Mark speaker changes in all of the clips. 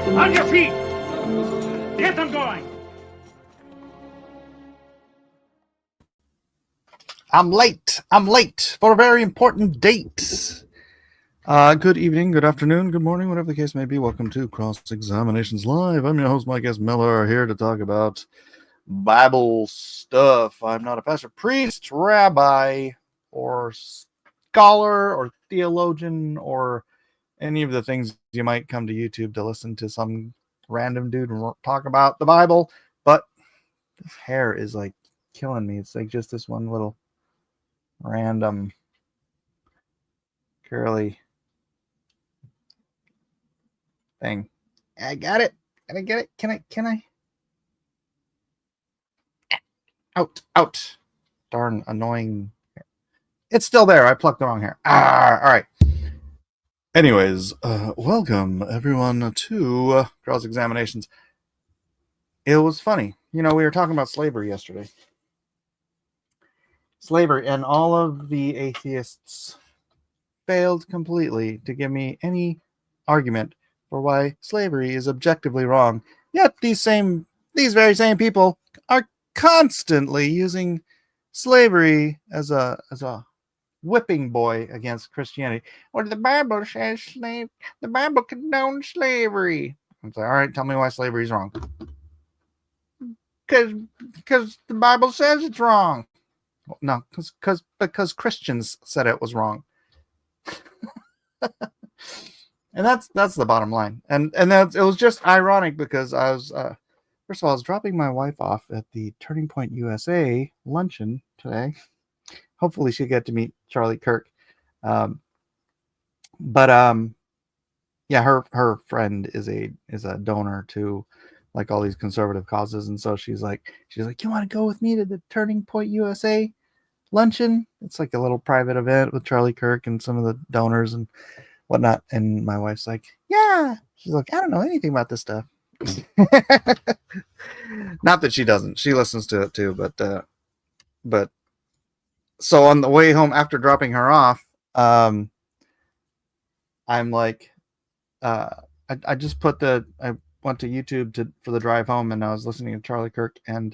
Speaker 1: On your feet! Get them going!
Speaker 2: I'm late for a very important date. Good evening, good afternoon, good morning, whatever the case may be. Welcome to Cross Examinations Live. I'm your host, Mike S. Miller, here to talk about Bible stuff. I'm not a pastor, priest, rabbi, or scholar, or theologian, or any of the things you might come to YouTube to listen to some random dude talk about the Bible. But this hair is like killing me. It's like just this one little random curly thing. I got it. Can I get it? Can I? Out. Darn annoying. It's still there. I plucked the wrong hair. All right. Anyways, welcome everyone to Cross Examinations. It was funny. You know, we were talking about slavery yesterday. Slavery, and all of the atheists failed completely to give me any argument for why slavery is objectively wrong. Yet these very same people are constantly using slavery as a whipping boy against Christianity. Well, the Bible says the Bible condones slavery. I'm like, all right, tell me why slavery is wrong. Because the Bible says it's wrong. Well, no, because Christians said it was wrong. And that's the bottom line. And it was just ironic because I was first of all, I was dropping my wife off at the Turning Point USA luncheon today. Hopefully she'll get to meet Charlie Kirk. Yeah, her friend is a donor to like all these conservative causes, and so she's like, you want to go with me to the Turning Point USA luncheon? It's like a little private event with Charlie Kirk and some of the donors and whatnot. And my wife's like, yeah. She's like, I don't know anything about this stuff. Not that she doesn't. She listens to it too, but so on the way home after dropping her off, I'm like, I just I went to YouTube for the drive home, and I was listening to Charlie Kirk and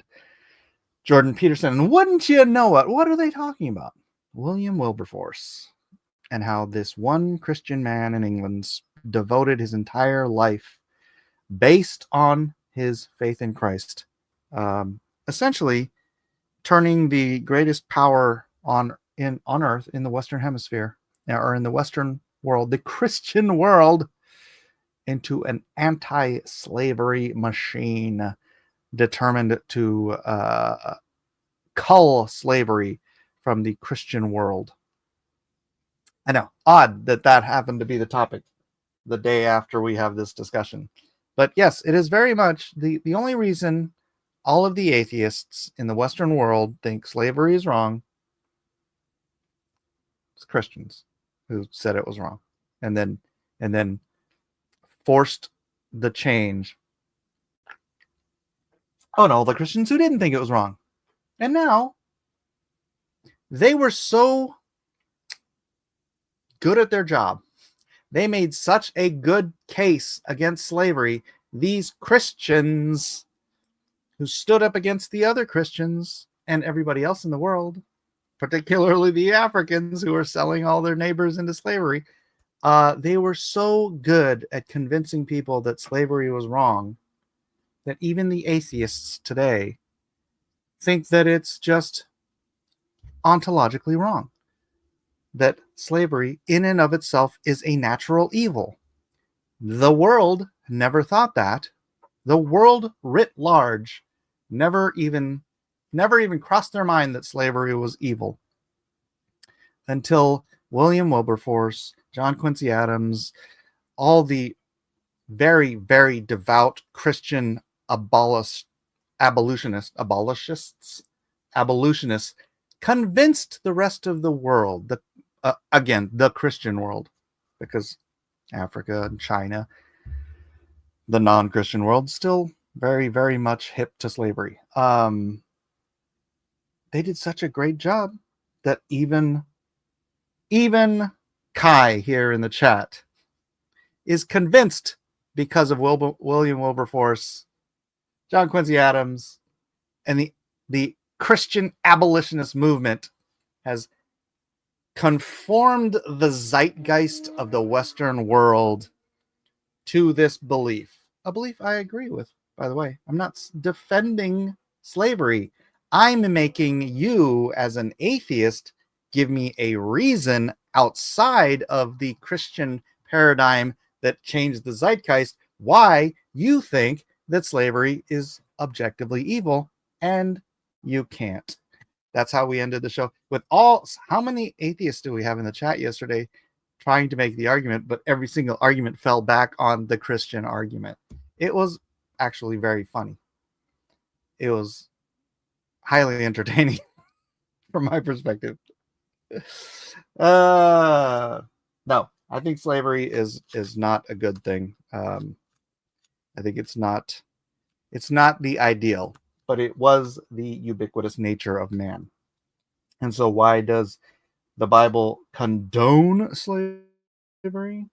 Speaker 2: Jordan Peterson. And wouldn't you know it? What are they talking about? William Wilberforce, and how this one Christian man in England devoted his entire life based on his faith in Christ, essentially turning the greatest power on earth in the Western Hemisphere, or in the Western world, the Christian world, into an anti-slavery machine determined to cull slavery from the Christian world. I know, odd that happened to be the topic the day after we have this discussion. But yes, it is very much the only reason all of the atheists in the Western world think slavery is wrong is Christians who said it was wrong, and then forced the change. Oh no, the Christians who didn't think it was wrong. And now they were so good at their job. They made such a good case against slavery. These Christians who stood up against the other Christians and everybody else in the world, particularly the Africans who were selling all their neighbors into slavery, they were so good at convincing people that slavery was wrong that even the atheists today think that it's just ontologically wrong, that slavery in and of itself is a natural evil. The world never thought that. The world writ large never even crossed their mind that slavery was evil until William Wilberforce, John Quincy Adams, all the very, very devout Christian abolitionists convinced the rest of the world, again, the Christian world, because Africa and China, the non-Christian world, still very, very much hip to slavery. They did such a great job that even Kai here in the chat is convinced because of William Wilberforce, John Quincy Adams, and the Christian abolitionist movement has conformed the zeitgeist of the Western world to this belief. A belief I agree with, by the way. I'm not defending slavery. I'm making you, as an atheist, give me a reason outside of the Christian paradigm that changed the zeitgeist why you think that slavery is objectively evil, and you can't. That's how we ended the show. With how many atheists do we have in the chat yesterday trying to make the argument, but every single argument fell back on the Christian argument? It was actually very funny. It was highly entertaining from my perspective. No, I think slavery is not a good thing. I think it's not the ideal, but it was the ubiquitous nature of man. And so why does the Bible condone slavery?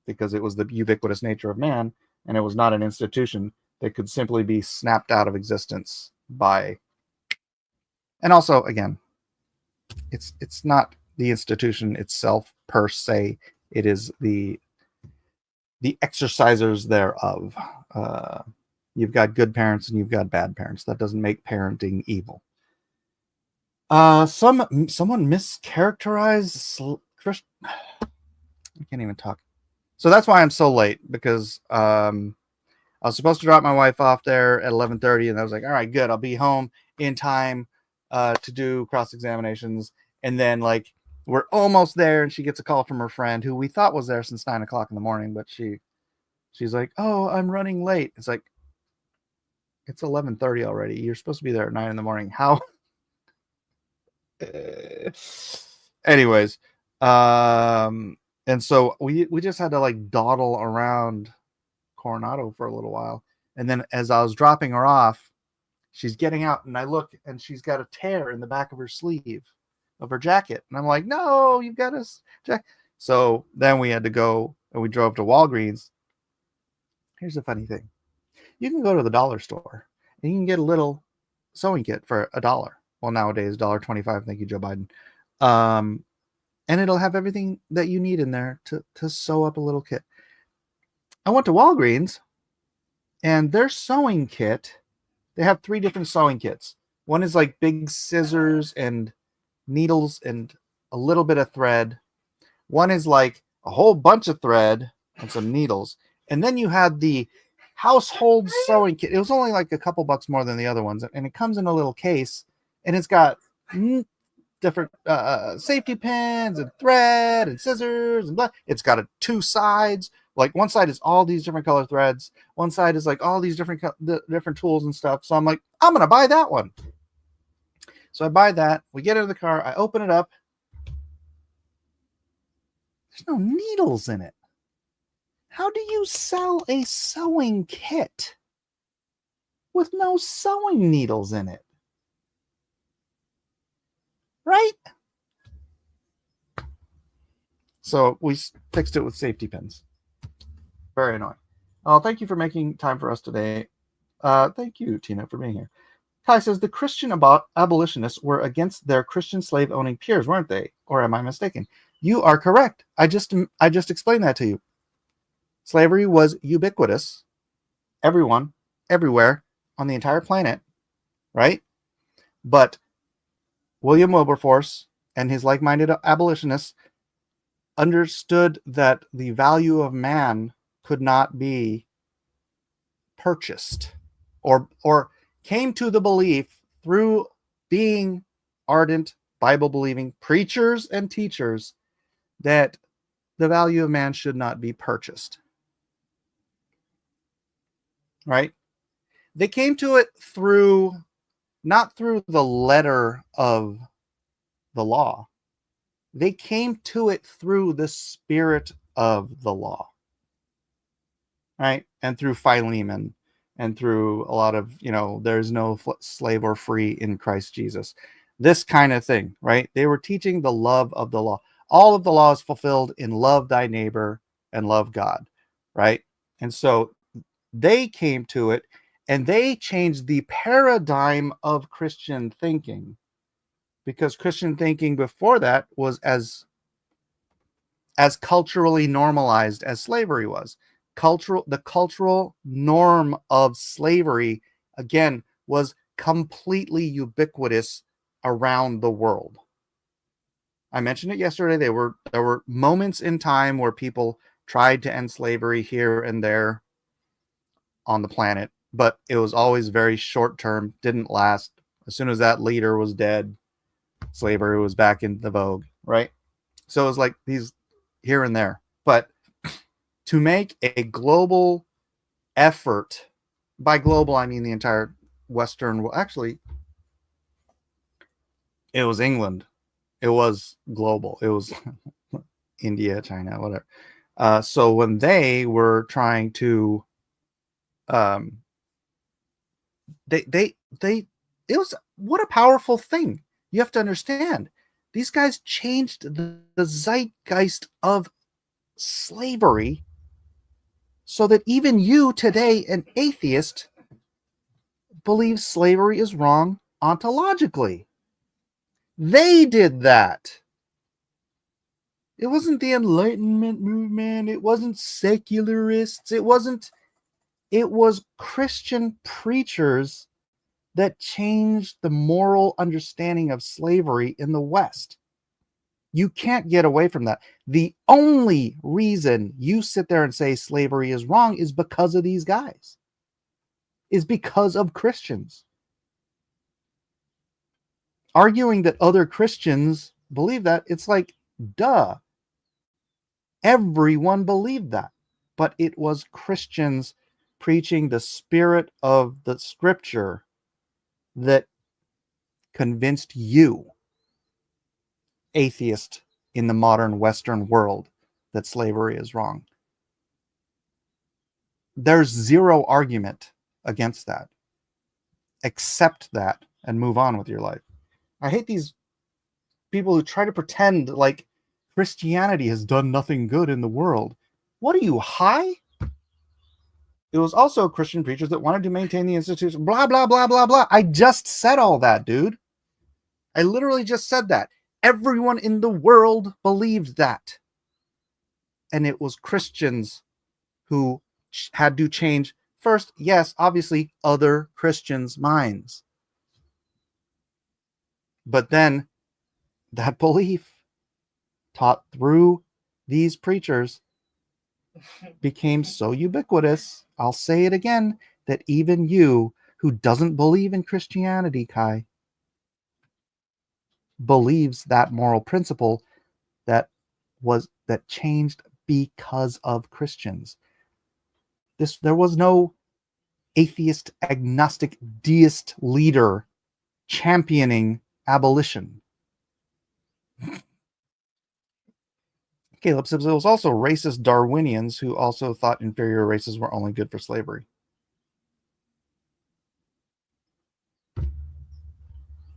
Speaker 2: Because it was the ubiquitous nature of man, and it was not an institution that could simply be snapped out of existence by. And also, again, it's not the institution itself per se. It is the exercisers thereof. You've got good parents and you've got bad parents. That doesn't make parenting evil. Someone mischaracterized I can't even talk. So that's why I'm so late, because I was supposed to drop my wife off there at 11:30, and I was like, all right, good, I'll be home in time to do cross examinations. And then, like, we're almost there, and she gets a call from her friend who we thought was there since 9 o'clock in the morning, but she's like, oh, I'm running late. It's like, it's 11:30 already. You're supposed to be there at 9 in the morning. How? Anyways, and so we just had to like dawdle around Coronado for a little while. And then as I was dropping her off, she's getting out, and I look, and she's got a tear in the back of her sleeve of her jacket. And I'm like, no, you've got a jacket. So then we had to go, and we drove to Walgreens. Here's the funny thing. You can go to the dollar store, and you can get a little sewing kit for $1. Well, nowadays, $1.25. Thank you, Joe Biden. And it'll have everything that you need in there to sew up a little kit. I went to Walgreens, and their sewing kit, they have 3 different sewing kits. One is like big scissors and needles and a little bit of thread. One is like a whole bunch of thread and some needles. And then you had the household sewing kit. It was only like a couple bucks more than the other ones. And it comes in a little case, and it's got different safety pins and thread and scissors and blah. It's got 2 sides. Like one side is all these different color threads. One side is like all these different tools and stuff. So I'm like, I'm going to buy that one. So I buy that. We get into the car. I open it up. There's no needles in it. How do you sell a sewing kit with no sewing needles in it? Right? So we fixed it with safety pins. Very annoying. Oh, thank you for making time for us today. Thank you, Tina, for being here. Kai says, the Christian abolitionists were against their Christian slave-owning peers, weren't they? Or am I mistaken? You are correct. I just explained that to you. Slavery was ubiquitous. Everyone, everywhere, on the entire planet, right? But William Wilberforce and his like-minded abolitionists understood that the value of man could not be purchased, or came to the belief through being ardent Bible-believing preachers and teachers that the value of man should not be purchased. Right? They came to it not through the letter of the law. They came to it through the spirit of the law. Right? And through Philemon, and through a lot of, there's no slave or free in Christ Jesus. This kind of thing, right? They were teaching the love of the law. All of the law is fulfilled in love thy neighbor and love God, right? And so they came to it and they changed the paradigm of Christian thinking, because Christian thinking before that was as culturally normalized as slavery was. The cultural norm of slavery, again, was completely ubiquitous around the world. I mentioned it yesterday. There were moments in time where people tried to end slavery here and there on the planet, but it was always very short term, didn't last. As soon as that leader was dead, slavery was back in the vogue, right? So it was like these here and there. But to make a global effort, by global I mean the entire Western world. Actually, it was England. It was global. It was India, China, whatever. So when they were trying to, they, it was, what a powerful thing. You have to understand, these guys changed the zeitgeist of slavery so that even you today, an atheist, believes slavery is wrong ontologically. They did that. It wasn't the Enlightenment movement. It wasn't secularists. It was Christian preachers that changed the moral understanding of slavery in the West. You can't get away from that. The only reason you sit there and say slavery is wrong is because of these guys, is because of Christians. Arguing that other Christians believe that, it's like, duh. Everyone believed that. But it was Christians preaching the spirit of the scripture that convinced you, atheist in the modern Western world, that slavery is wrong. There's zero argument against that. Accept that and move on with your life. I hate these people who try to pretend like Christianity has done nothing good in the world. What are you, high? It was also Christian preachers that wanted to maintain the institution. Blah, blah, blah, blah, blah. I just said all that, dude. I literally just said that. Everyone in the world believed that. And it was Christians who had to change first, yes, obviously, other Christians' minds. But then that belief taught through these preachers became so ubiquitous, I'll say it again, that even you who doesn't believe in Christianity, Kai, believes that moral principle that changed because of Christians. There was no atheist, agnostic, deist leader championing abolition. Caleb says it was also racist Darwinians who also thought inferior races were only good for slavery.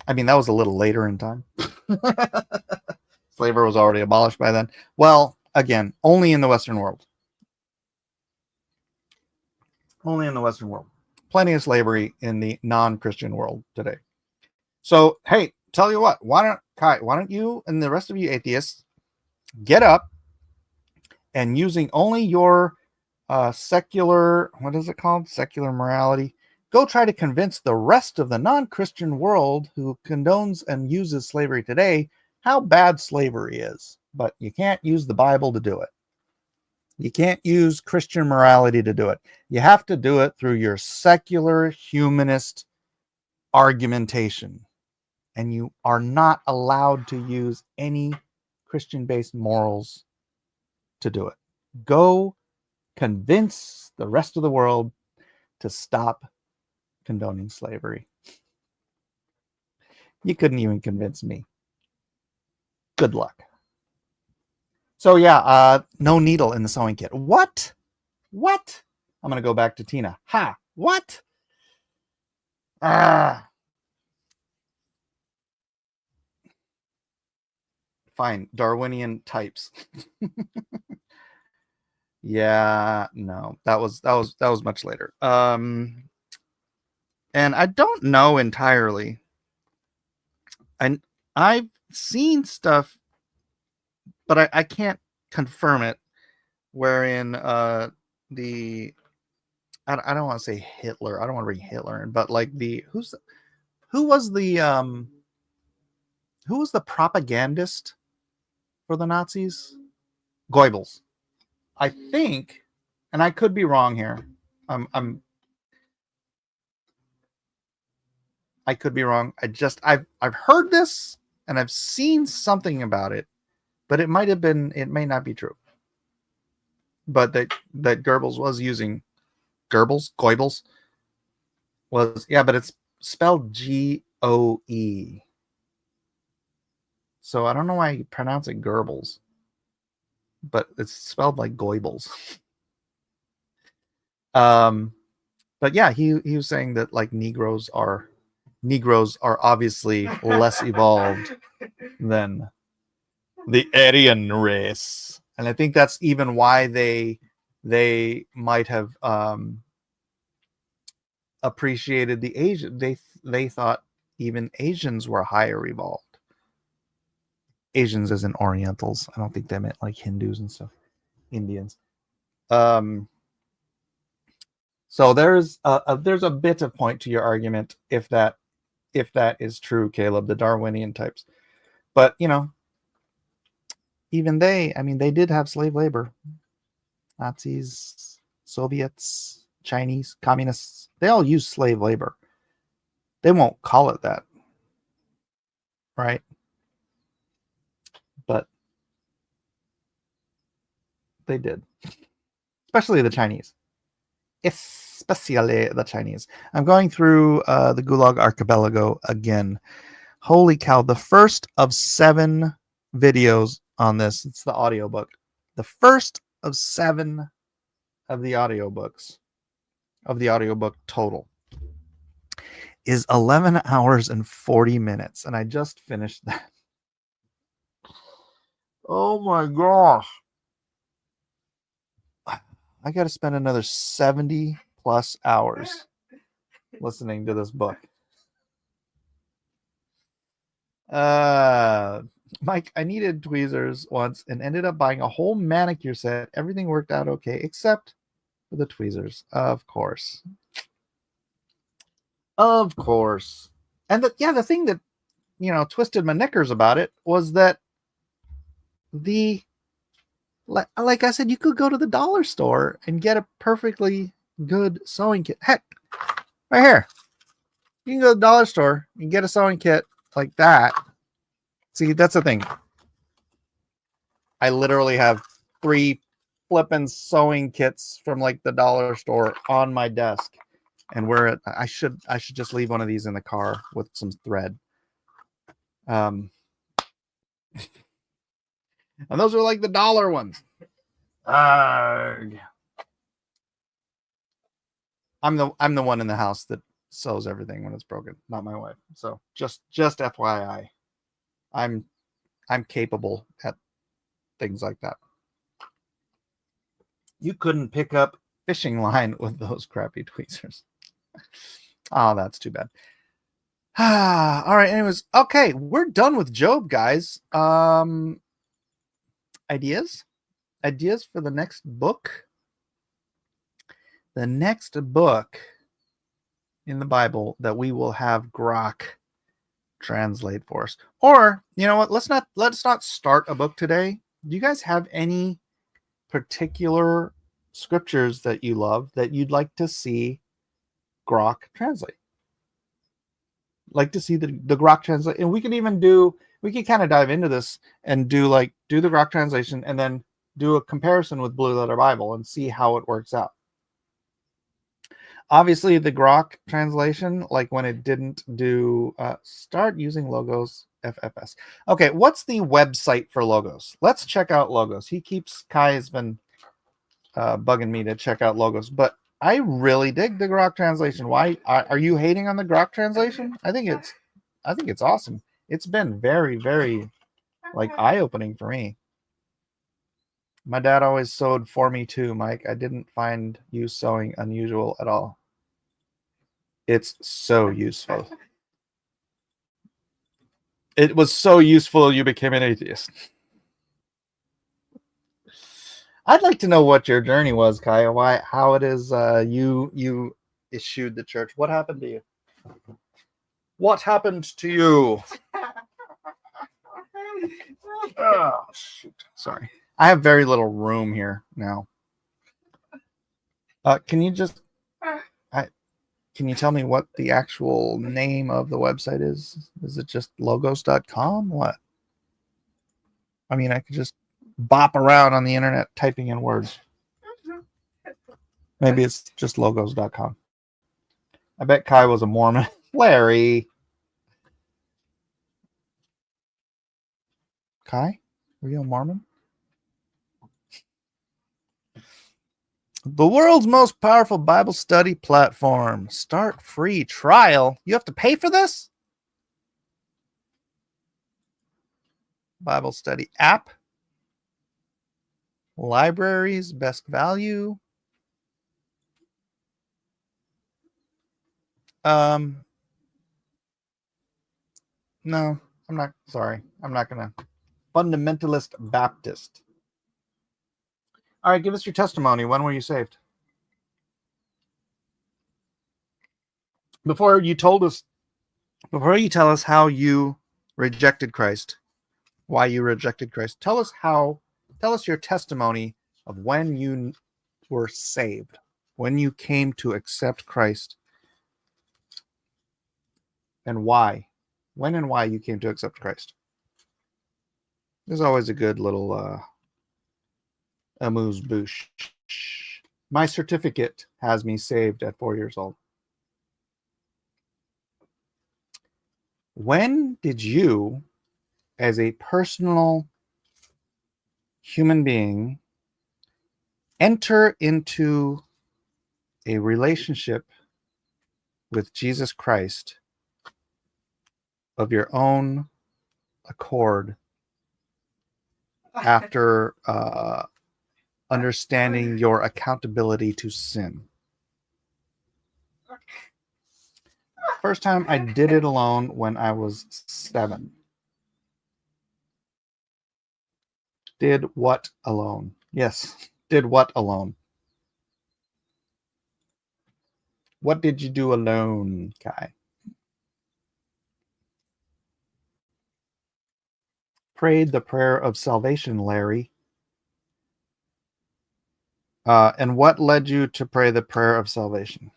Speaker 2: I mean, that was a little later in time. Slavery was already abolished by then. Well, again, only in the Western world. Only in the Western world. Plenty of slavery in the non-Christian world today. So, hey, tell you what, why don't you and the rest of you atheists get up and, using only your secular, what is it called? Secular morality, go try to convince the rest of the non-Christian world who condones and uses slavery today how bad slavery is. But you can't use the Bible to do it. You can't use Christian morality to do it. You have to do it through your secular humanist argumentation. And you are not allowed to use any Christian-based morals to do it. Go convince the rest of the world to stop condoning slavery. You couldn't even convince me. Good luck. So yeah, no needle in the sewing kit. What? I'm going to go back to Tina. Ha! What? Fine. Darwinian types. Yeah, no, that was much later. And I don't know entirely. I've seen stuff, but I can't confirm it. Wherein the I don't want to say Hitler. I don't want to bring Hitler in, but like who was the who was the propagandist for the Nazis? Goebbels. I think, and I could be wrong here. I could be wrong. I've heard this and I've seen something about it, but it may not be true. But that Goebbels was using Goebbels was, yeah, but it's spelled Goe. So I don't know why you pronounce it Goebbels, but it's spelled like Goebbels. But yeah, he was saying that like Negroes are obviously less evolved than the Aryan race, and I think that's even why they might have appreciated the Asian. They thought even Asians were higher evolved. Asians as in Orientals. I don't think they meant like Hindus and stuff. Indians. So there's a bit of point to your argument if that is true, Caleb, the Darwinian types. But even they did have slave labor. Nazis, Soviets, Chinese, communists, they all use slave labor. They won't call it that, right? But they did. Especially the Chinese. Especially the Chinese. I'm going through the Gulag Archipelago again. Holy cow, the first of 7 videos on this. It's the audiobook. The first of 7 of the audiobooks, of the audiobook total, is 11 hours and 40 minutes. And I just finished that. Oh my gosh. I got to spend another 70 plus hours listening to this book. Mike, I needed tweezers once and ended up buying a whole manicure set. Everything worked out okay, except for the tweezers, of course. Of course. And the thing that, twisted my knickers about it was that like I said, you could go to the dollar store and get a perfectly good sewing kit. Heck, right here. You can go to the dollar store and get a sewing kit like that. See, that's the thing. I literally have 3 flippin' sewing kits from like the dollar store on my desk. And I should just leave one of these in the car with some thread. And those are like the dollar ones. I'm the one in the house that sews everything when it's broken, not my wife. So just FYI, I'm capable at things like that. You couldn't pick up fishing line with those crappy tweezers. Oh, that's too bad. All right. Anyways, okay, we're done with Job, guys. Ideas for the next book. The next book in the Bible that we will have Grok translate for us. Or, you know what? Let's not start a book today. Do you guys have any particular scriptures that you love that you'd like to see Grok translate? Like to see the Grok translate, and we can kind of dive into this and do the Grok translation and then do a comparison with Blue Letter Bible and see how it works out. Obviously, the Grok translation, like when it didn't do start using Logos FFS. Okay, what's the website for Logos? Let's check out Logos. Kai has been bugging me to check out Logos, but I really dig the Grok translation. Why are you hating on the Grok translation? I think it's awesome. It's been very, very eye-opening for me. My dad always sewed for me too, Mike. I didn't find you sewing unusual at all. It's so useful. It was so useful you became an atheist. I'd like to know what your journey was, Kaya. How it is you issued the church. What happened to you? What happened to you? Oh, shoot. Sorry. I have very little room here now. Can you tell me what the actual name of the website is? Is it just logos.com? What? I mean, I could just bop around on the internet typing in words. Maybe it's just logos.com. I bet Kai was a Mormon. Larry. Kai? Were you a Mormon? The world's most powerful Bible study platform. Start free trial. You have to pay for this? Bible study app. Libraries, best value. No, I'm not. Sorry. I'm not going to. Fundamentalist Baptist. All right, give us your testimony. When were you saved? Before you tell us how you rejected Christ, why you rejected Christ, tell us your testimony of when you were saved, when you came to accept Christ, and why. When and why you came to accept Christ. There's always a good little amuse-bouche. My certificate has me saved at 4 years old. When did you, as a personal human being, enter into a relationship with Jesus Christ of your own accord after understanding your accountability to sin? First time I did it alone when I was 7. Did what alone? Yes, did what alone? What did you do alone, Kai? Prayed the prayer of salvation, Larry. And what led you to pray the prayer of salvation?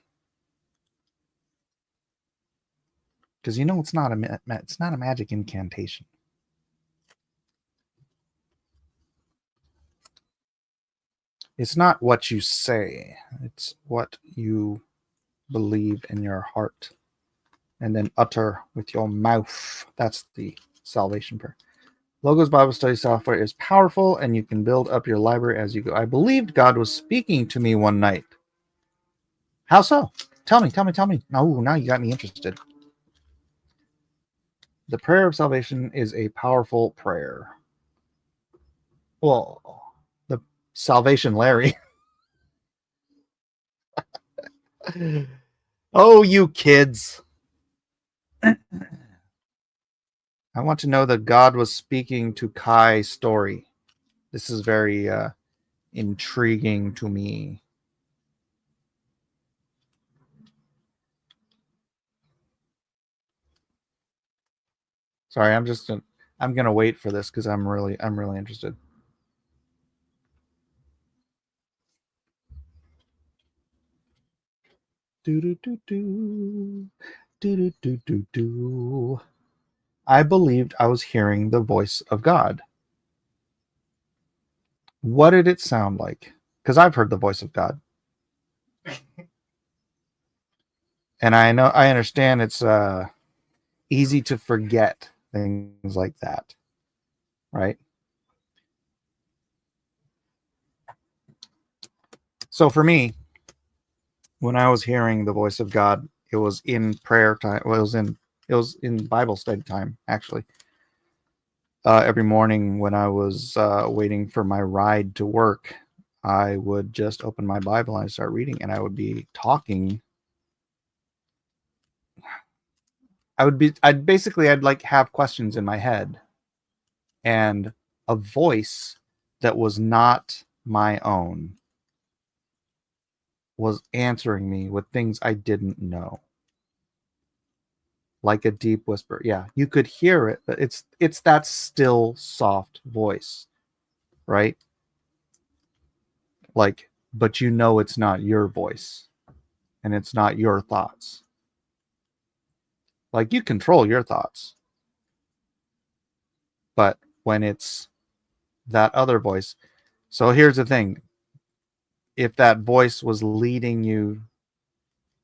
Speaker 2: Because you know it's not a magic incantation. It's not what you say. It's what you believe in your heart and then utter with your mouth. That's the salvation prayer. Logos Bible Study software is powerful and you can build up your library as you go. I believed God was speaking to me one night. How so? Tell me. Oh, now you got me interested. The prayer of salvation is a powerful prayer. Well, the salvation, Larry. Oh, you kids. I want to know that God was speaking to Kai's story. This is very intriguing to me. Sorry, I'm gonna wait for this because I'm really interested. I believed I was hearing the voice of God. What did it sound like? Because I've heard the voice of God. And I understand it's easy to forget things like that. Right? So for me, when I was hearing the voice of God, it was in prayer time. Well, it was in Bible study time, actually. every morning when I was waiting for my ride to work, I would just open my Bible and I'd start reading, and I would be talking. I'd like have questions in my head, and a voice that was not my own was answering me with things I didn't know. Like a deep whisper. Yeah, you could hear it, but it's that still soft voice, right? Like, but you know it's not your voice and it's not your thoughts. Like, you control your thoughts. But when it's that other voice. So here's the thing. If that voice was leading you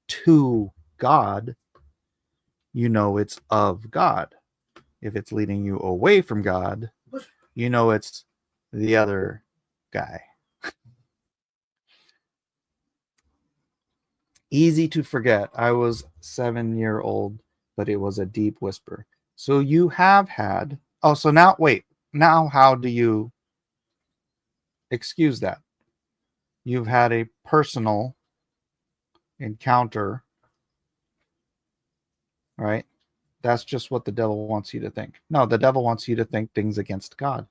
Speaker 2: to God, you know it's of God. If it's leading you away from God, you know it's the other guy. Easy to forget. I was 7-year-old, but it was a deep whisper. So you have had. Oh, so now, wait. Now, how do you excuse that? You've had a personal encounter, right? That's just what the devil wants you to think. No, the devil wants you to think things against God.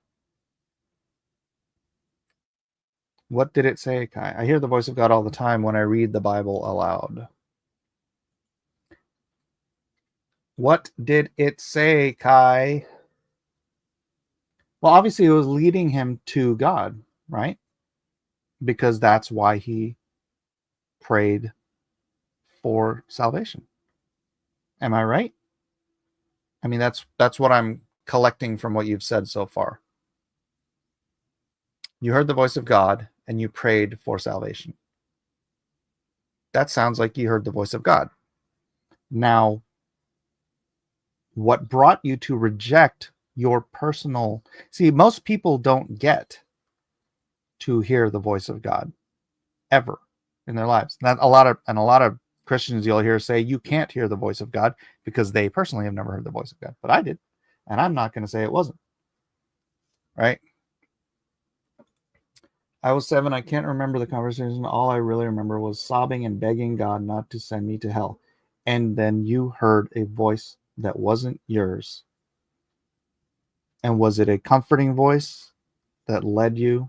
Speaker 2: What did it say, Kai? I hear the voice of God all the time when I read the Bible aloud. What did it say, Kai? Well, obviously it was leading him to God, right? Because that's why he prayed for salvation. Am I right? I mean, that's what I'm collecting from what you've said so far. You heard the voice of God and you prayed for salvation. That sounds like you heard the voice of God. Now, what brought you to reject your personal... See, most people don't get to hear the voice of God ever in their lives. Not a lot of Christians you'll hear say you can't hear the voice of God because they personally have never heard the voice of God. But I did, and I'm not going to say it wasn't. Right? I was 7. I can't remember the conversation. All I really remember was sobbing and begging God not to send me to hell. And then you heard a voice that wasn't yours. And was it a comforting voice that led you?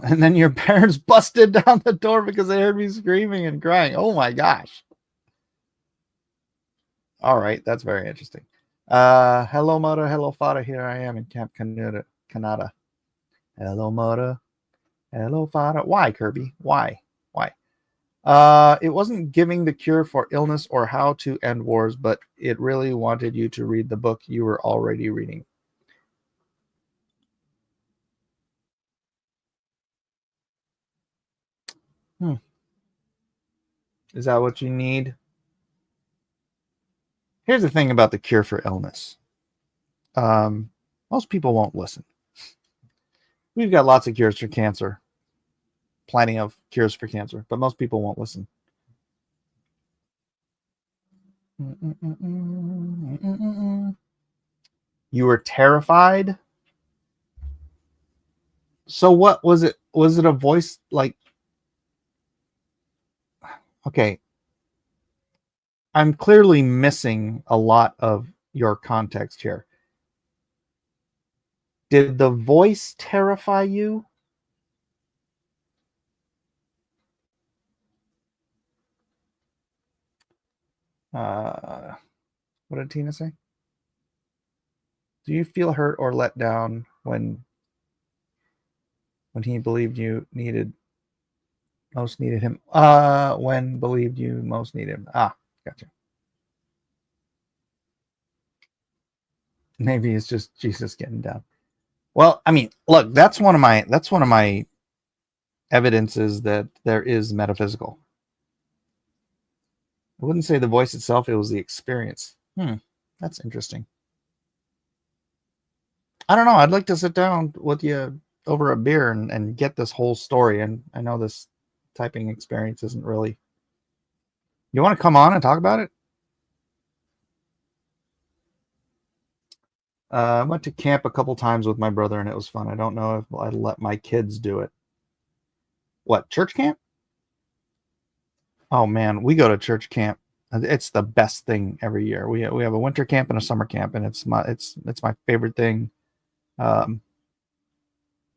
Speaker 2: And then your parents busted down the door because they heard me screaming and crying. Oh my gosh. All right, that's very interesting. Hello, mother. Hello, father. Here I am in Camp Canada. Hello, mother. Hello, father. Why, Kirby? Why? It wasn't giving the cure for illness or how to end wars, but it really wanted you to read the book you were already reading. Is that what you need? Here's the thing about the cure for illness. Most people won't listen. We've got lots of cures for cancer. Plenty of cures for cancer, but most people won't listen. You were terrified? So what was it? Was it a voice like... Okay. I'm clearly missing a lot of your context here. Did the voice terrify you? What did Tina say? Do you feel hurt or let down when he believed you most needed him? When believed you most needed him. Gotcha. Maybe it's just Jesus getting down. Well, I mean, look, that's one of my evidences that there is metaphysical. I wouldn't say the voice itself, it was the experience. That's interesting. I don't know. I'd like to sit down with you over a beer and get this whole story. And I know this typing experience isn't really... You want to come on and talk about it? I went to camp a couple times with my brother, and it was fun. I don't know if I'd let my kids do it. What, church camp? Oh man, we go to church camp. It's the best thing every year. We have a winter camp and a summer camp, and it's my favorite thing. Um,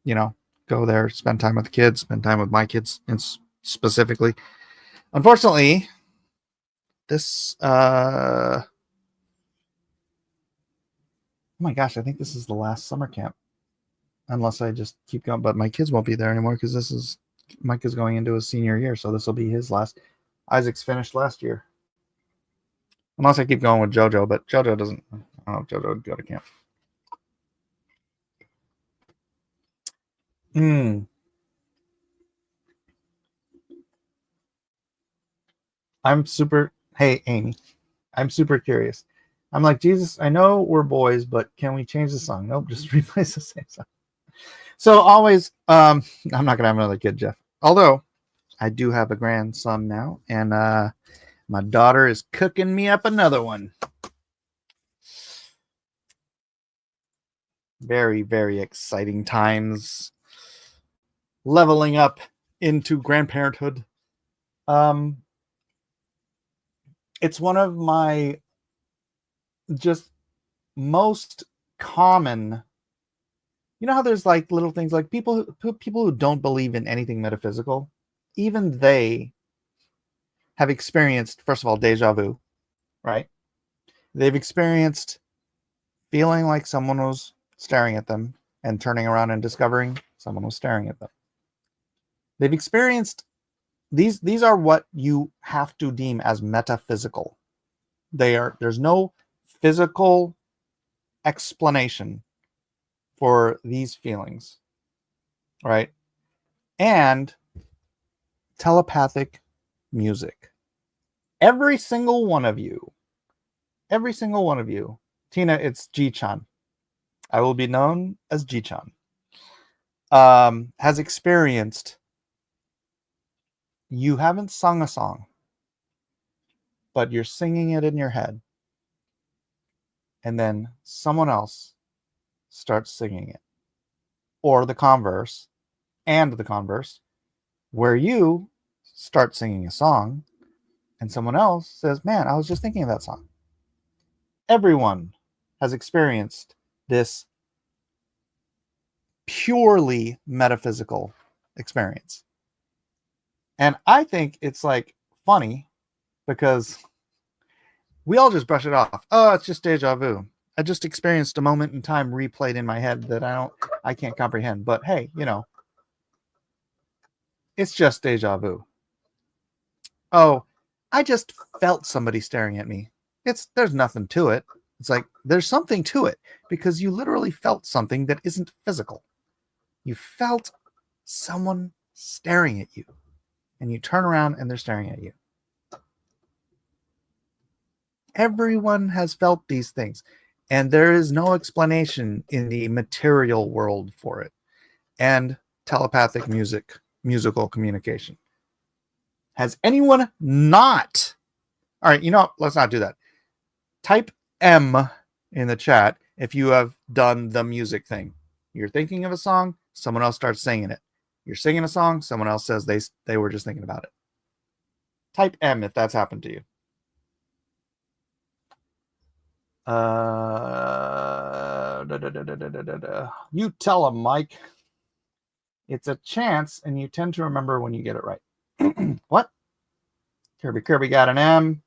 Speaker 2: you know, go there, spend time with the kids, spend time with my kids, and specifically. Unfortunately, this oh my gosh, I think this is the last summer camp, unless I just keep going. But my kids won't be there anymore because Mike is going into his senior year, so this will be his last. Isaac's finished last year. Unless I keep going with JoJo, but JoJo doesn't. I don't know if JoJo would go to camp. I'm super. Hey, Amy. I'm super curious. I'm like, Jesus, I know we're boys, but can we change the song? Nope, just replace the same song. So always, I'm not gonna have another kid, Jeff. Although I do have a grandson now, and my daughter is cooking me up another one. Very, very exciting times. Leveling up into grandparenthood. It's one of my just most common. You know how there's like little things like people who don't believe in anything metaphysical, even they have experienced, first of all, deja vu, right? They've experienced feeling like someone was staring at them and turning around and discovering someone was staring at them. They've experienced these are what you have to deem as metaphysical. There's no physical explanation for these feelings, right? And telepathic music. Every single one of you, Tina, it's Ji-chan. I will be known as Ji-chan. Has experienced, you haven't sung a song, but you're singing it in your head. And then someone else starts singing it. Or the converse, where you start singing a song and someone else says, man, I was just thinking of that song. Everyone has experienced this purely metaphysical experience. And I think it's like funny because we all just brush it off. Oh, it's just deja vu. I just experienced a moment in time replayed in my head that I can't comprehend. But hey, it's just deja vu. Oh, I just felt somebody staring at me. There's nothing to it. It's like there's something to it because you literally felt something that isn't physical. You felt someone staring at you, and you turn around and they're staring at you. Everyone has felt these things, and there is no explanation in the material world for it. And telepathic musical communication. Has anyone not? All right, let's not do that. Type M in the chat if you have done the music thing. You're thinking of a song, someone else starts singing it. You're singing a song, someone else says they were just thinking about it. Type M if that's happened to you. You tell them, Mike. It's a chance, and you tend to remember when you get it right. What? Kirby got an M.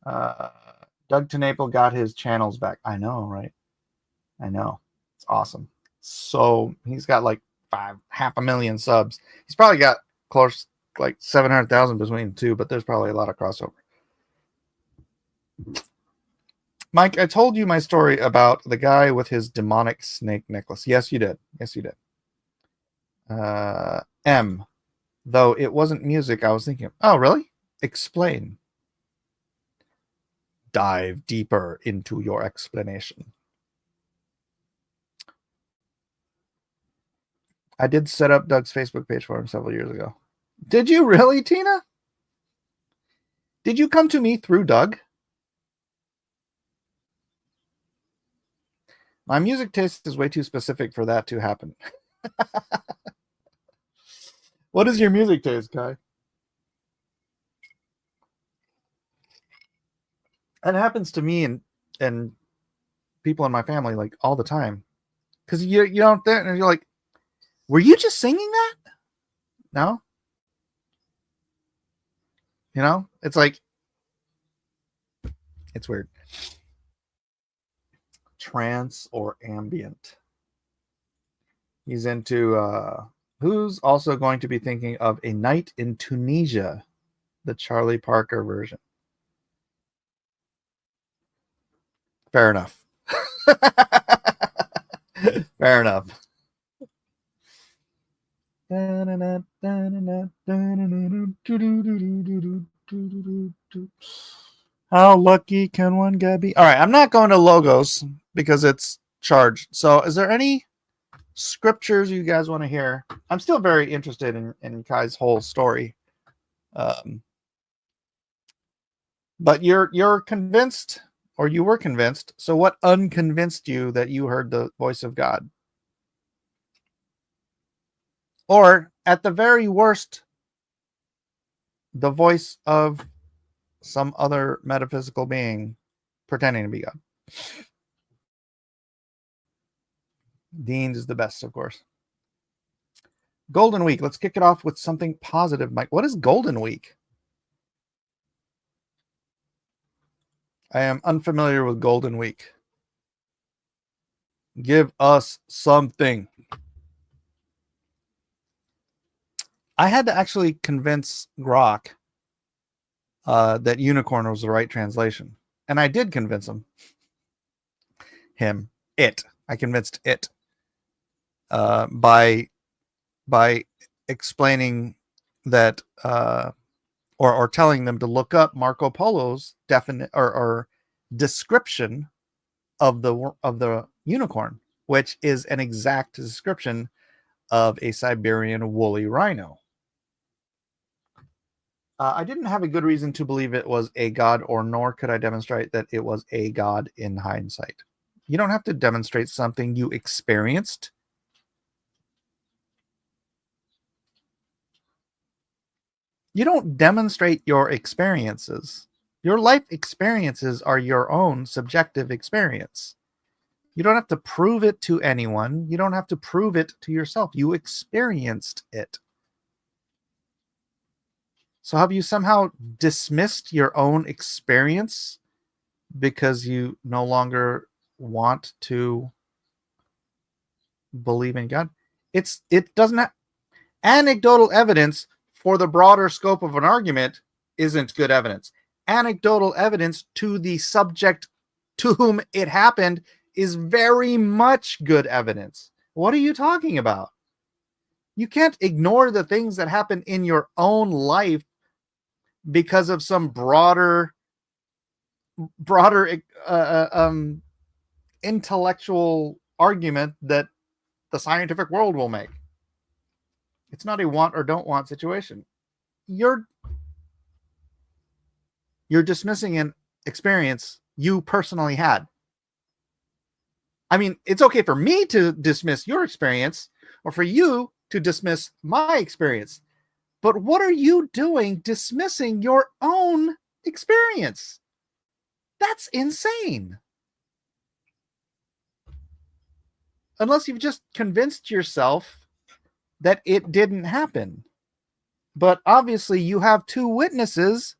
Speaker 2: Doug Tenaple got his channels back. I know, right? I know. It's awesome. So he's got like 500,000 subs. He's probably got close like 700,000 between the two, but there's probably a lot of crossover. Mike, I told you my story about the guy with his demonic snake necklace. Yes, you did. M. Though it wasn't music, I was thinking, oh, really? Explain. Dive deeper into your explanation. I did set up Doug's Facebook page for him several years ago. Did you really, Tina? Did you come to me through Doug? My music taste is way too specific for that to happen. What is your music taste, Kai? It happens to me and people in my family like all the time. Because you don't think, and you're like, were you just singing that? No. You know, it's like, it's weird. Trance or ambient. He's into who's also going to be thinking of A Night in Tunisia, the Charlie Parker version. Fair enough. Fair enough. How lucky can one guy be? All right, I'm not going to logos because it's charged. So is there any scriptures you guys want to hear? I'm still very interested in Kai's whole story. But you're convinced, or you were convinced. So what unconvinced you that you heard the voice of God? Or at the very worst, the voice of some other metaphysical being pretending to be God. Dean's is the best, of course. Golden Week. Let's kick it off with something positive, Mike. What is Golden Week? I am unfamiliar with Golden Week. Give us something. I had to actually convince Grok that unicorn was the right translation. And I did convince him. I convinced it by explaining that or telling them to look up Marco Polo's definite or description of the unicorn, which is an exact description of a Siberian woolly rhino. I didn't have a good reason to believe it was a god, or nor could I demonstrate that it was a god in hindsight. You don't have to demonstrate something you experienced. You don't demonstrate your experiences. Your life experiences are your own subjective experience. You don't have to prove it to anyone. You don't have to prove it to yourself. You experienced it. So have you somehow dismissed your own experience because you no longer want to believe in God? It doesn't have anecdotal evidence for the broader scope of an argument isn't good evidence. Anecdotal evidence to the subject to whom it happened is very much good evidence. What are you talking about? You can't ignore the things that happen in your own life because of some broader intellectual argument that the scientific world will make. It's not a want or don't want situation. You're dismissing an experience you personally had. I mean, it's okay for me to dismiss your experience or for you to dismiss my experience. But what are you doing dismissing your own experience? That's insane. Unless you've just convinced yourself that it didn't happen. But obviously you have two witnesses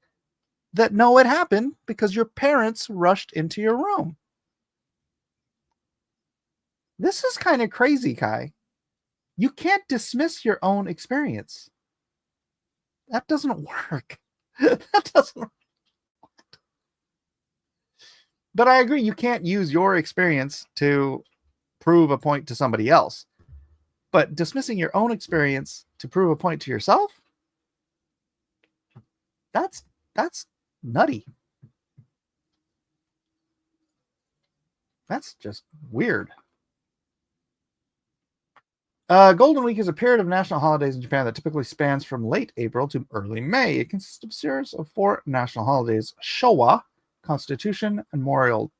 Speaker 2: that know it happened because your parents rushed into your room. This is kind of crazy, Kai. You can't dismiss your own experience. That doesn't work. That doesn't work. But I agree, you can't use your experience to prove a point to somebody else. But dismissing your own experience to prove a point to yourself, that's nutty. That's just weird. Golden Week is a period of national holidays in Japan that typically spans from late April to early May. It consists of a series of 4 national holidays: Showa, Constitution and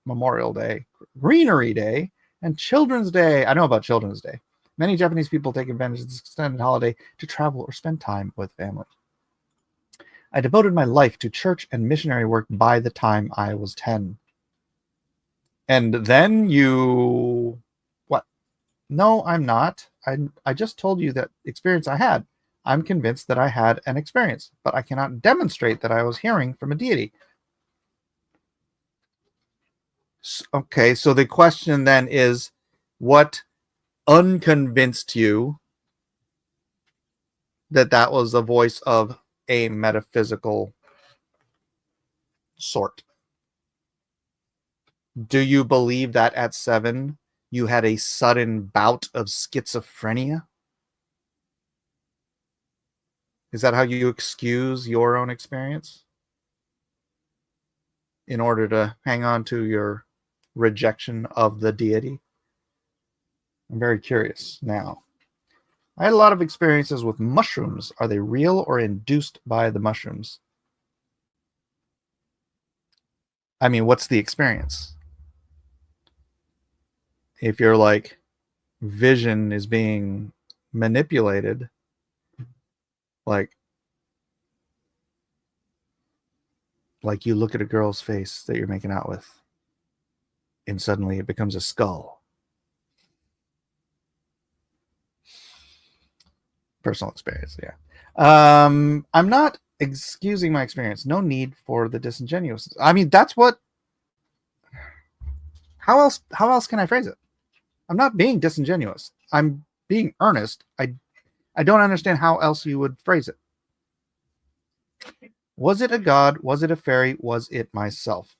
Speaker 2: Memorial Day, Greenery Day, and Children's Day. I know about Children's Day. Many Japanese people take advantage of this extended holiday to travel or spend time with family. I devoted my life to church and missionary work by the time I was 10. And then you... What? No, I'm not. I just told you that experience I had. I'm convinced that I had an experience, but I cannot demonstrate that I was hearing from a deity. Okay, so the question then is, what unconvinced you that that was the voice of a metaphysical sort? Do you believe that at 7 you had a sudden bout of schizophrenia? Is that how you excuse your own experience in order to hang on to your rejection of the deity? I'm very curious now. I had a lot of experiences with mushrooms. Are they real or induced by the mushrooms? I mean, what's the experience? If you're like, vision is being manipulated, like you look at a girl's face that you're making out with, and suddenly it becomes a skull. Personal experience, yeah. I'm not excusing my experience. No need for the disingenuous. I mean, that's what... How else can I phrase it? I'm not being disingenuous. I'm being earnest. I don't understand how else you would phrase it. Was it a god? Was it a fairy? Was it myself?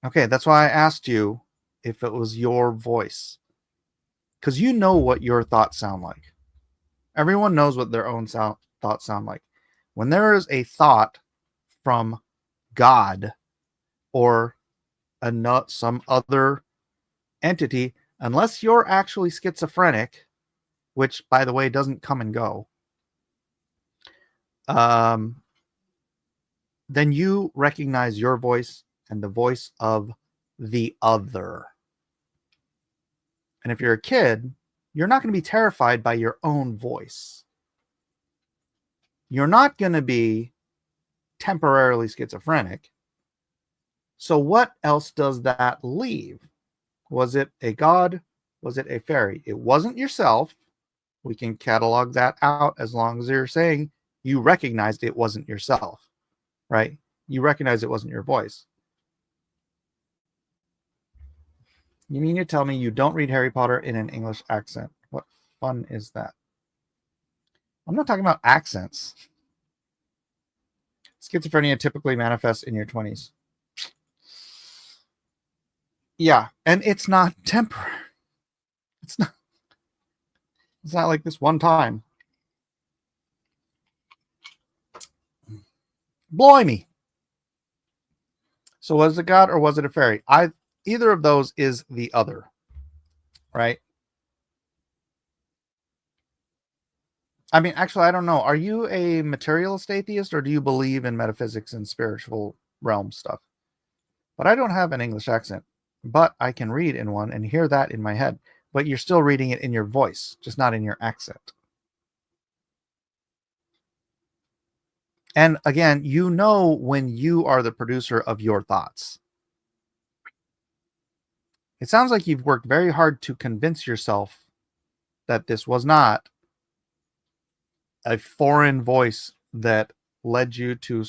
Speaker 2: Okay, that's why I asked you if it was your voice. Because you know what your thoughts sound like. Everyone knows what their own thoughts sound like. When there is a thought from God or some other entity, unless you're actually schizophrenic, which, by the way, doesn't come and go, then you recognize your voice and the voice of the other. And if you're a kid, you're not going to be terrified by your own voice. You're not going to be temporarily schizophrenic. So what else does that leave? Was it a god? Was it a fairy? It wasn't yourself. We can catalog that out as long as you're saying you recognized it wasn't yourself, right? You recognized it wasn't your voice. You mean to tell me you don't read Harry Potter in an English accent? What fun is that? I'm not talking about accents. Schizophrenia typically manifests in your 20s. Yeah, and it's not temporary. It's not like this one time. Blimey. So was it God or was it a fairy? Either of those is the other, right? I mean, actually, I don't know. Are you a materialist atheist or do you believe in metaphysics and spiritual realm stuff? But I don't have an English accent, but I can read in one and hear that in my head. But you're still reading it in your voice, just not in your accent. And again, you know when you are the producer of your thoughts. It sounds like you've worked very hard to convince yourself that this was not a foreign voice that led you to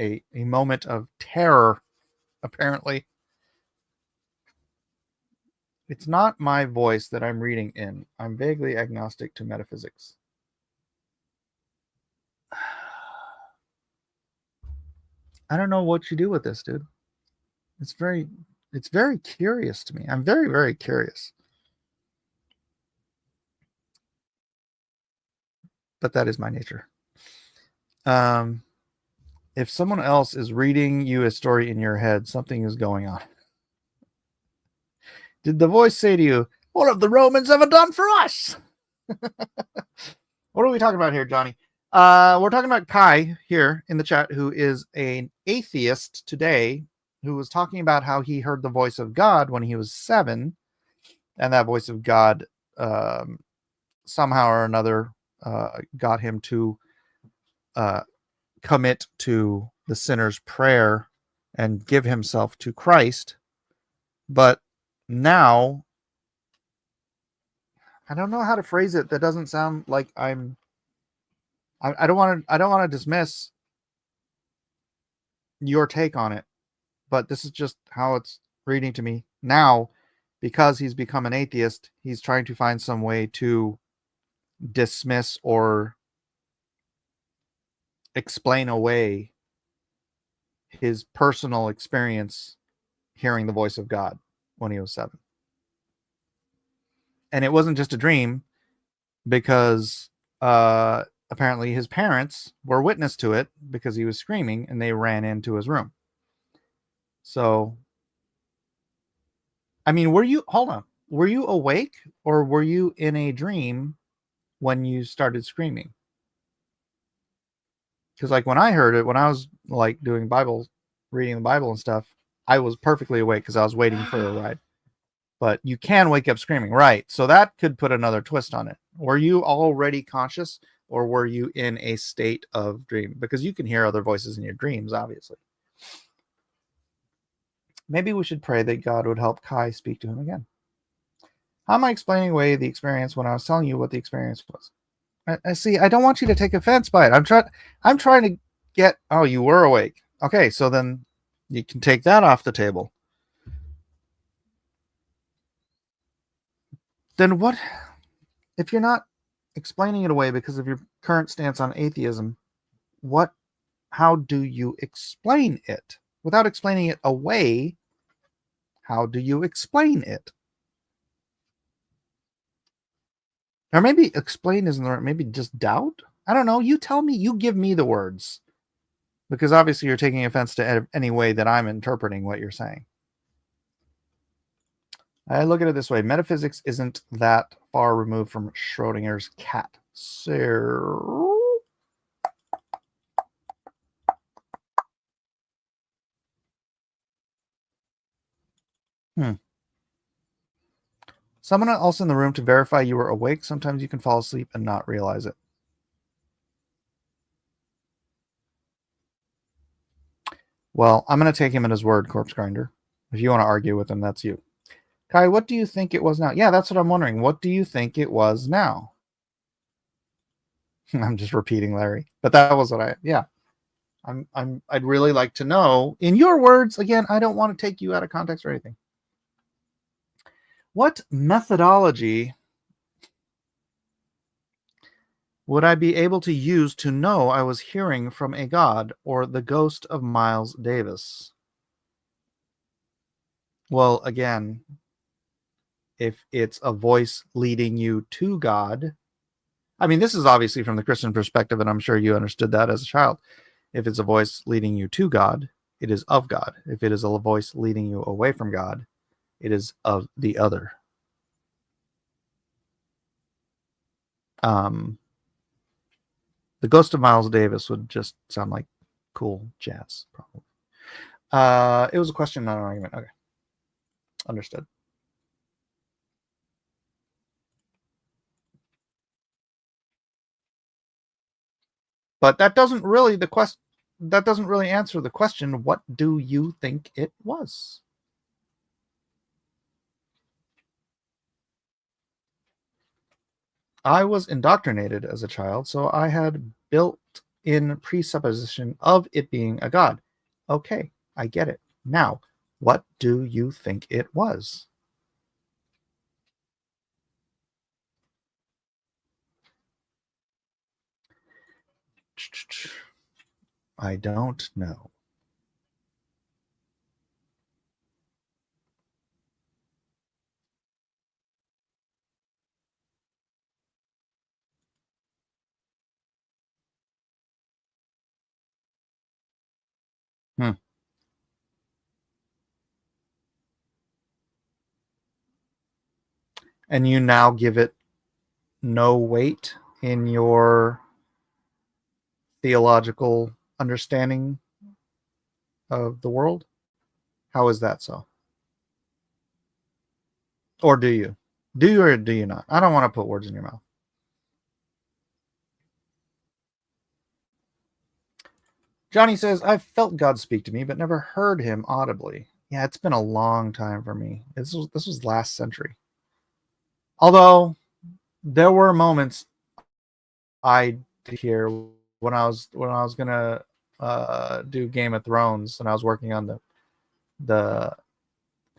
Speaker 2: a moment of terror, apparently. It's not my voice that I'm reading in. I'm vaguely agnostic to metaphysics. I don't know what you do with this, dude. It's very curious to me. I'm very, very curious. But that is my nature. If someone else is reading you a story in your head, something is going on. Did the voice say to you, "What have the Romans ever done for us?" What are we talking about here, Johnny? We're talking about Kai here in the chat, who is an atheist today who was talking about how he heard the voice of God when he was 7, and that voice of God somehow or another got him to commit to the sinner's prayer and give himself to Christ. But now, I don't know how to phrase it that doesn't sound like I don't want to dismiss your take on it, but this is just how it's reading to me now. Because he's become an atheist, he's trying to find some way to dismiss or explain away his personal experience hearing the voice of God when he was 7. And it wasn't just a dream, because apparently his parents were witness to it, because he was screaming and they ran into his room. So, I mean, were you awake, or were you in a dream when you started screaming? Because like when I heard it, when I was like doing reading the Bible and stuff, I was perfectly awake because I was waiting for a ride. But you can wake up screaming, right? So that could put another twist on it. Were you already conscious, or were you in a state of dream? Because you can hear other voices in your dreams, obviously. Maybe we should pray that God would help Kai speak to him again. How am I explaining away the experience when I was telling you what the experience was? I see. I don't want you to take offense by it. I'm trying to get. Oh, you were awake. Okay, so then you can take that off the table. Then what? If you're not explaining it away because of your current stance on atheism, how do you explain it? Without explaining it away, how do you explain it? Or maybe explain isn't the right, maybe just doubt? I don't know. You tell me. You give me the words. Because obviously you're taking offense to any way that I'm interpreting what you're saying. I look at it this way. Metaphysics isn't that far removed from Schrodinger's cat. So... Someone else in the room to verify you were awake. Sometimes you can fall asleep and not realize it. Well, I'm going to take him at his word, Corpse Grinder. If you want to argue with him, that's you. Kai, what do you think it was now? Yeah, that's what I'm wondering. What do you think it was now? I'm just repeating Larry. But that was what I'd really like to know, in your words, again, I don't want to take you out of context or anything. What methodology would I be able to use to know I was hearing from a god or the ghost of Miles Davis? Well, again, if it's a voice leading you to God, I mean, this is obviously from the Christian perspective, and I'm sure you understood that as a child. If it's a voice leading you to God, it is of God. If it is a voice leading you away from God, it is of the other. The Ghost of Miles Davis would just sound like cool jazz, probably. It was a question, not an argument. Okay. Understood. But that doesn't really answer the question, what do you think it was? I was indoctrinated as a child, so I had built-in presupposition of it being a god. Okay, I get it. Now, what do you think it was? I don't know. And you now give it no weight in your theological understanding of the world? How is that so? Or do you? Do you or do you not? I don't want to put words in your mouth. Johnny says, I've felt God speak to me, but never heard him audibly. Yeah, it's been a long time for me. This was last century. Although there were moments I did hear when I was gonna do Game of Thrones and I was working on the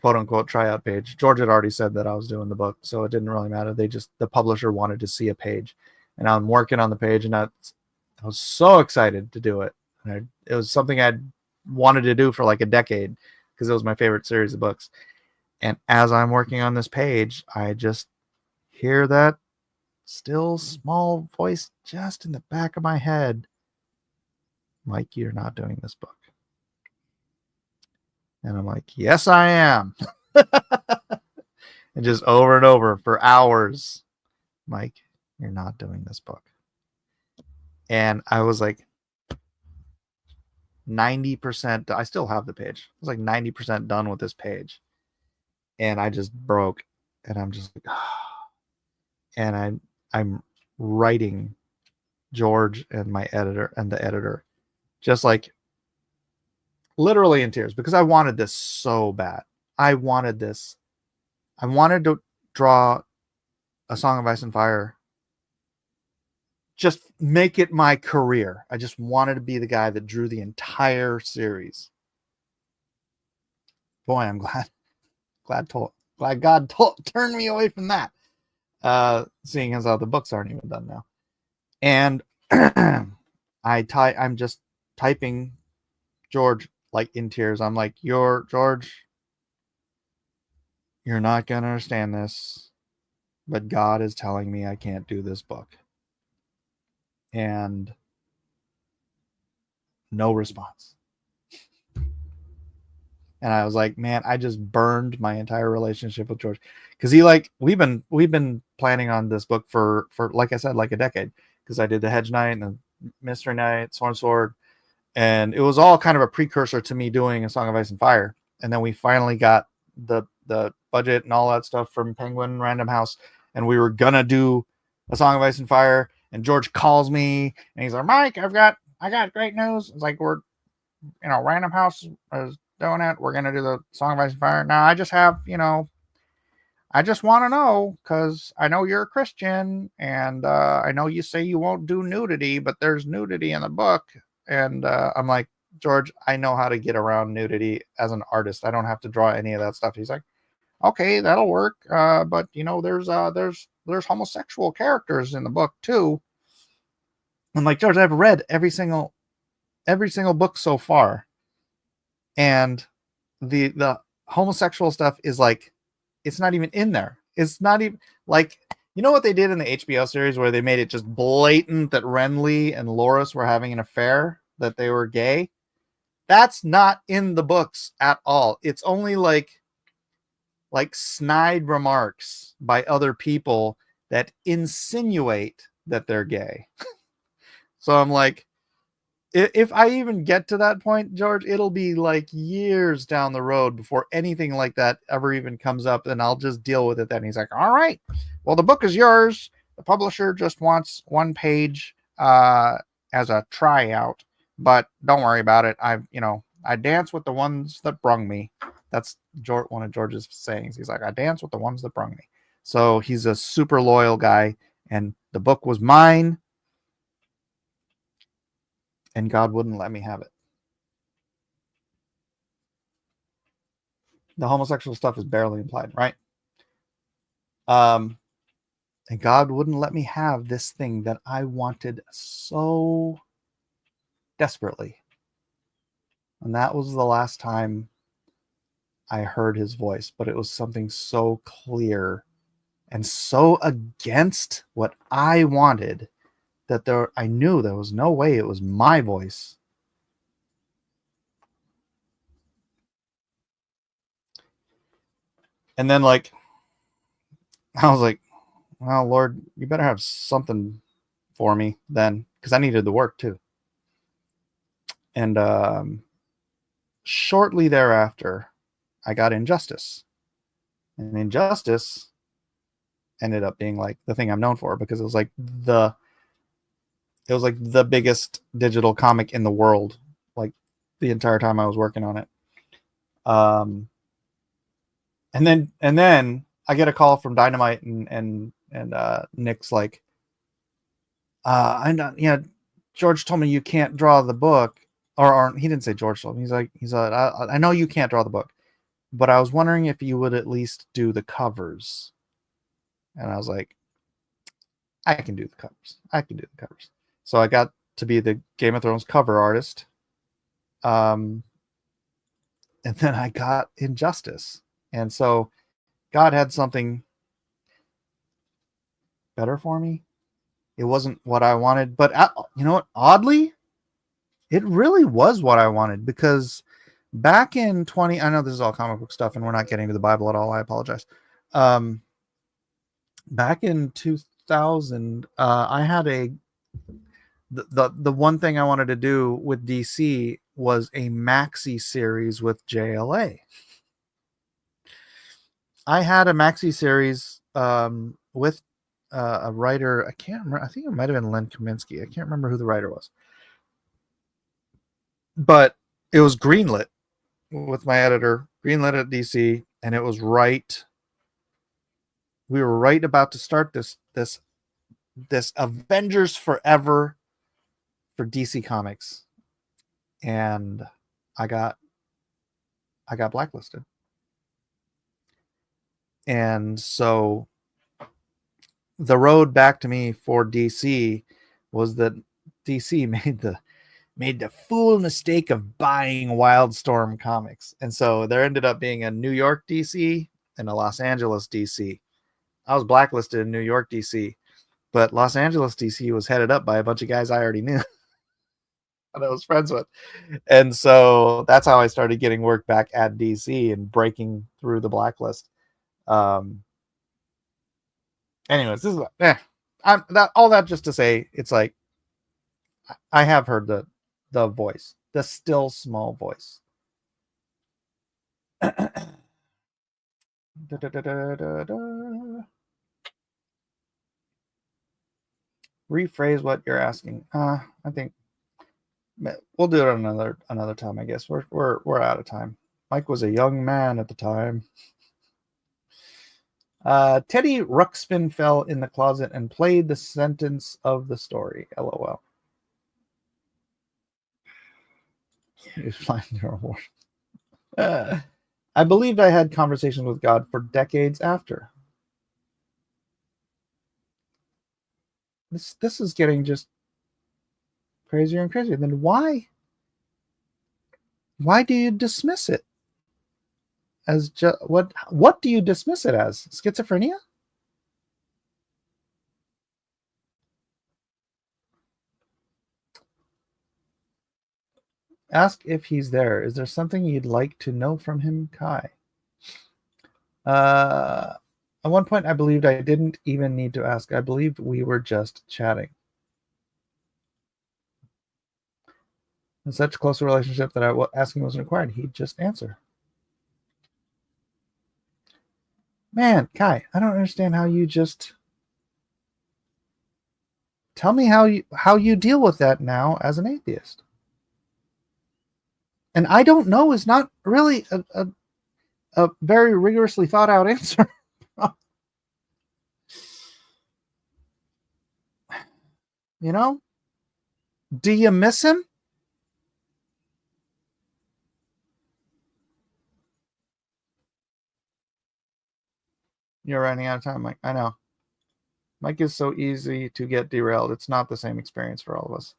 Speaker 2: quote unquote tryout page. George had already said that I was doing the book, so it didn't really matter. The publisher wanted to see a page, and I'm working on the page, and I was so excited to do it. And it was something I'd wanted to do for like a decade because it was my favorite series of books. And as I'm working on this page, I just hear that still small voice just in the back of my head. Mike, you're not doing this book. And I'm like, yes, I am. And just over and over for hours. Mike, you're not doing this book. And I was like 90%. I still have the page. I was like 90% done with this page. And I just broke. And I'm just like, and I'm writing George and my editor and the editor just like literally in tears because I wanted this so bad. I wanted this. I wanted to draw A Song of Ice and Fire. Just make it my career. I just wanted to be the guy that drew the entire series. Boy, I'm glad God turned me away from that. Seeing as how the books aren't even done now. And I'm just typing George like in tears. I'm like, George, you're not going to understand this, but God is telling me I can't do this book. And no response. And I was like, man, I just burned my entire relationship with George. Because we've been planning on this book for like I said, like a decade. Because I did the Hedge Knight and the Mystery Knight, Sword. And it was all kind of a precursor to me doing A Song of Ice and Fire. And then we finally got the budget and all that stuff from Penguin Random House. And we were going to do A Song of Ice and Fire. And George calls me and he's like, Mike, I got great news. It's like, Random House is doing it. We're going to do the Song of Ice and Fire. Now I just have, I just want to know because I know you're a Christian and I know you say you won't do nudity, but there's nudity in the book. And I'm like, George, I know how to get around nudity as an artist. I don't have to draw any of that stuff. He's like, okay, that'll work. But there's homosexual characters in the book too. I'm like, George, I've read every single book so far. And the homosexual stuff is like, it's not even in there. It's not even like, you know what they did in the HBO series where they made it just blatant that Renly and Loras were having an affair, that they were gay? That's not in the books at all. It's only like snide remarks by other people that insinuate that they're gay. So I'm like, if I even get to that point, George, it'll be like years down the road before anything like that ever even comes up, and I'll just deal with it then. He's like, all right, well, the book is yours. The publisher just wants one page as a tryout, but don't worry about it. I dance with the ones that brung me. That's one of George's sayings. He's like, I dance with the ones that brung me. So he's a super loyal guy, and the book was mine. And God wouldn't let me have it. The homosexual stuff is barely implied, right? And God wouldn't let me have this thing that I wanted so desperately. And that was the last time I heard his voice, but it was something so clear and so against what I wanted that I knew there was no way it was my voice. And then I was like, well, Lord, you better have something for me then, because I needed the work too. And shortly thereafter, I got Injustice. And Injustice ended up being like the thing I'm known for, because it was like the biggest digital comic in the world, like the entire time I was working on it. And then I get a call from Dynamite, and Nick's like, I know, George told me you can't draw the book, or he didn't say George told me. He's like, I know you can't draw the book, but I was wondering if you would at least do the covers. And I was like, I can do the covers. So I got to be the Game of Thrones cover artist. And then I got Injustice. And so God had something better for me. It wasn't what I wanted, but you know what? Oddly, it really was what I wanted, because back in I know this is all comic book stuff and we're not getting to the Bible at all. I apologize. Back in 2000, I had the one thing I wanted to do with DC was a maxi series with JLA. I had a maxi series with a writer. I can't remember. I think it might have been Len Kaminsky. I can't remember who the writer was, but it was greenlit with my editor, greenlit at DC, and it was right. We were right about to start this Avengers Forever for DC Comics, and I got blacklisted. And so the road back to me for DC was that DC made the fool mistake of buying Wildstorm Comics. And so there ended up being a New York DC and a Los Angeles DC. I was blacklisted in New York DC, but Los Angeles DC was headed up by a bunch of guys I already knew and I was friends with. And so that's how I started getting work back at DC and breaking through the blacklist. Anyways, this is all that just to say, it's like I have heard the voice, the still small voice. Rephrase what you're asking. I think we'll do it another time. I guess we're out of time. Mike was a young man at the time. Teddy Ruxpin fell in the closet and played the sentence of the story. LOL. He was flying through a war. I believed I had conversations with God for decades after. This is getting just crazier and crazier. Then why do you dismiss it as what do you dismiss it as? Schizophrenia? Ask if he's there. Is there something you'd like to know from him, Kai? At one point, I believed I didn't even need to ask. I believed we were just chatting. In such a close relationship that asking wasn't required. He'd just answer. Man, Kai, I don't understand how you just... Tell me how you deal with that now as an atheist. And I don't know is not really a very rigorously thought out answer. You know? Do you miss him? You're running out of time, Mike. I know. Mike is so easy to get derailed. It's not the same experience for all of us.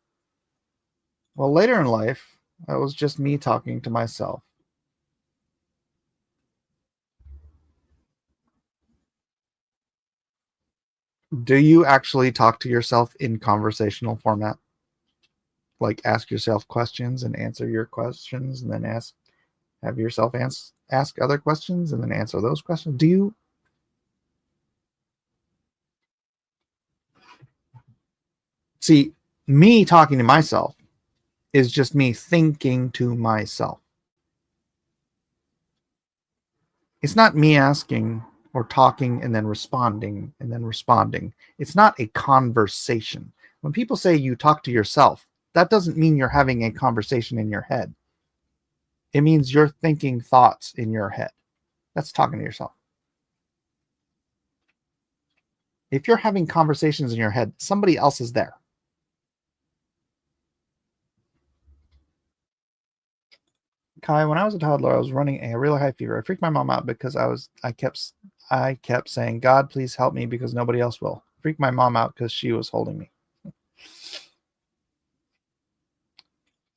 Speaker 2: Well, later in life, that was just me talking to myself. Do you actually talk to yourself in conversational format? Like ask yourself questions and answer your questions, and then have yourself ask other questions and then answer those questions? Do you? See, me talking to myself is just me thinking to myself. It's not me asking or talking and then responding and then responding. It's not a conversation. When people say you talk to yourself, that doesn't mean you're having a conversation in your head. It means you're thinking thoughts in your head. That's talking to yourself. If you're having conversations in your head, somebody else is there. Kai, when I was a toddler, I was running a really high fever. I freaked my mom out because I kept saying, God, please help me because nobody else will. Freaked my mom out because she was holding me.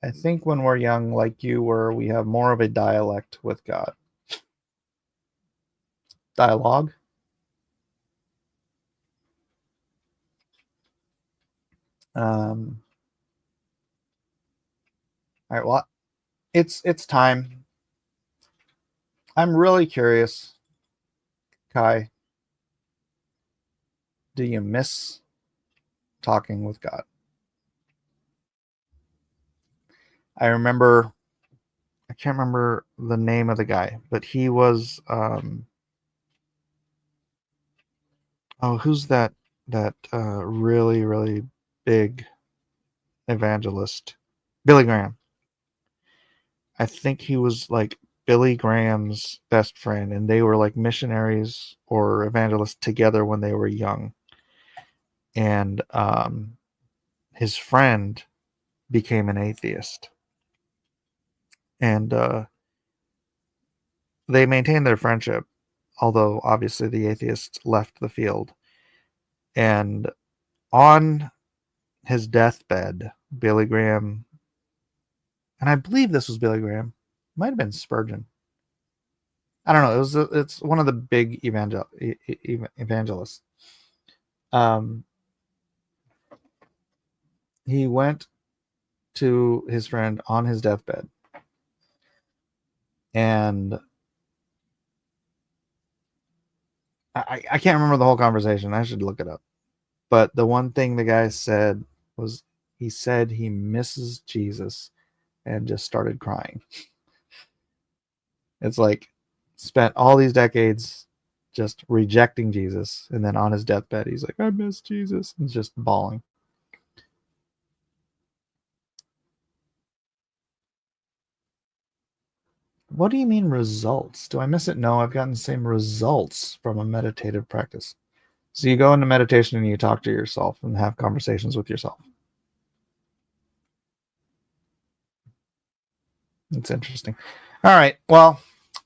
Speaker 2: I think when we're young, like you were, we have more of a dialect with God. Dialogue? All right, well, it's time. I'm really curious, Kai. Do you miss talking with God? I can't remember the name of the guy, but he was who's that really, really big evangelist? Billy Graham. I think he was like Billy Graham's best friend, and they were like missionaries or evangelists together when they were young. And his friend became an atheist. And they maintained their friendship, although obviously the atheist left the field. And on his deathbed, Billy Graham, and I believe this was Billy Graham, might have been Spurgeon. I don't know. It's one of the big evangelists. He went to his friend on his deathbed, and I can't remember the whole conversation. I should look it up. But the one thing the guy said was, he said he misses Jesus and just started crying. It's like, spent all these decades just rejecting Jesus, and then on his deathbed, he's like, I miss Jesus, and just bawling. What do you mean results? Do I miss it? No, I've gotten the same results from a meditative practice. So you go into meditation and you talk to yourself and have conversations with yourself. It's interesting. All right. Well,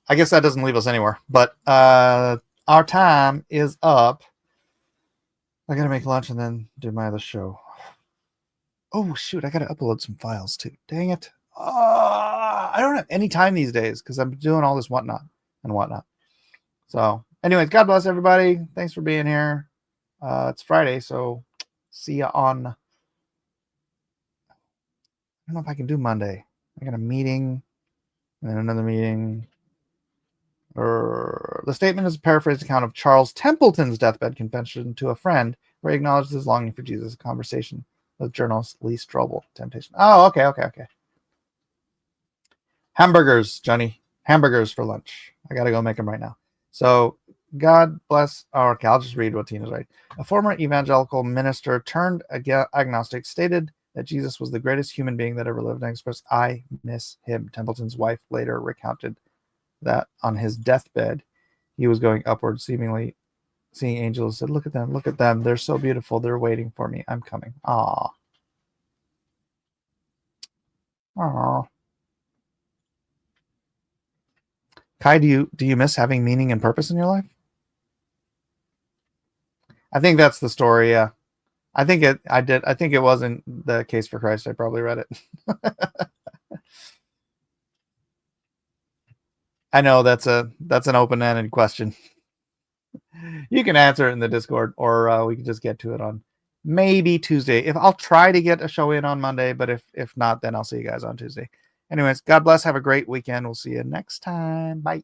Speaker 2: I guess that doesn't leave us anywhere, but our time is up. I got to make lunch and then do my other show. Oh, shoot. I got to upload some files too. Dang it. I don't have any time these days because I'm doing all this whatnot. So anyways, God bless everybody. Thanks for being here. It's Friday, so see you on, I don't know if I can do Monday. I got a meeting and then another meeting. The statement is a paraphrased account of Charles Templeton's deathbed confession to a friend where he acknowledged his longing for Jesus, a conversation with journalist Lee Strobel. Temptation. Oh, okay. Hamburgers, Johnny. Hamburgers for lunch. I got to go make them right now. So God bless our... Okay, I'll just read what Tina's right. A former evangelical minister turned agnostic stated that Jesus was the greatest human being that ever lived and expressed, I miss him. Templeton's wife later recounted that on his deathbed, he was going upward, seemingly seeing angels, said, look at them. They're so beautiful. They're waiting for me. I'm coming. Aww. Kai, do you miss having meaning and purpose in your life? I think that's the story. Yeah. I think it wasn't the Case for Christ. I probably read it. I know that's an open-ended question. You can answer it in the Discord, or we can just get to it on maybe Tuesday. I'll try to get a show in on Monday, but if not, then I'll see you guys on Tuesday. Anyways, God bless. Have a great weekend. We'll see you next time. Bye.